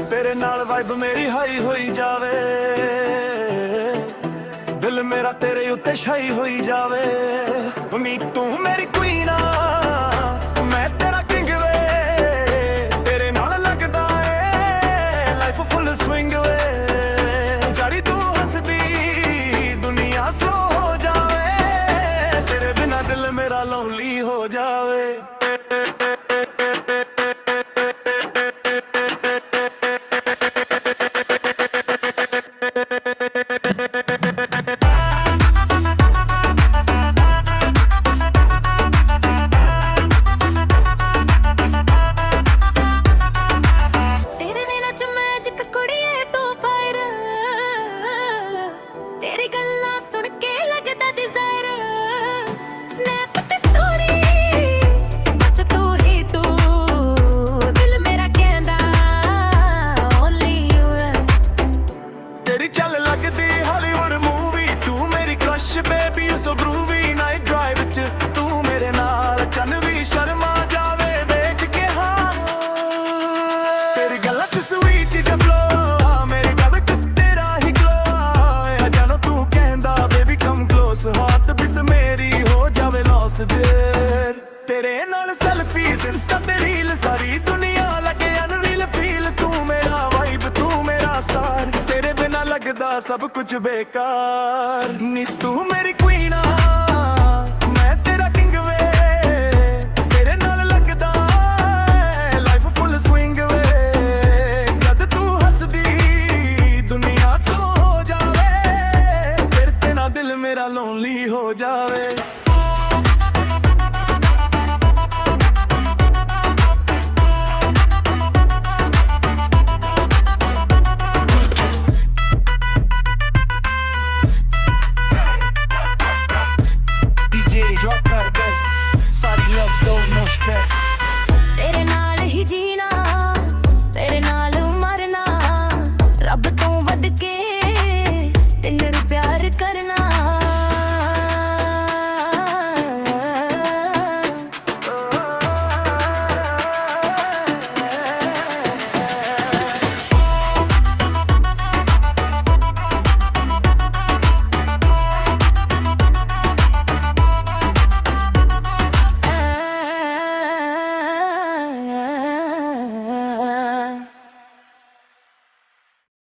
तेरे नाल वाइब मेरी हाई होई जावे, दिल मेरा तेरे उत्ते शाई होई जावे। नी तू मेरी क्वीन आ, मैं तेरा किंग वे, तेरे नाल लगदा ए लाइफ फुल स्विंग वे। जारी तू हसदी दुनिया स्लो हो जावे, तेरे बिना दिल मेरा लोनली हो जावे। तेरी गल्लां सुन के लगदा डिजायर, स्नैप ते स्टोरी बस तू ही तू, दिल मेरा कहंदा ओनली यू है। तेरी चल लगदी हॉलीवुड मूवी, तू मेरी क्रश बेबी सो ग्रूवी। नाइट ड्राइव च तू मेरे नाल, चन भी शर्मा जावे देख के। हाँ तेरी गल्लां च स्वीट ज फ्लो, मेरी गल च तेरा ही ग्लो। आ जानो तू कहंदा baby come close, heart beat मेरी हो जावे लॉस देर। तेरे नाल सेल्फीज इंस्टा ते रील, सारी दुनिया लगे अनरील फील। तू मेरा वाइब तू मेरा स्टार, तेरे बिना लगदा सब कुछ बेकार। नी तू मेरी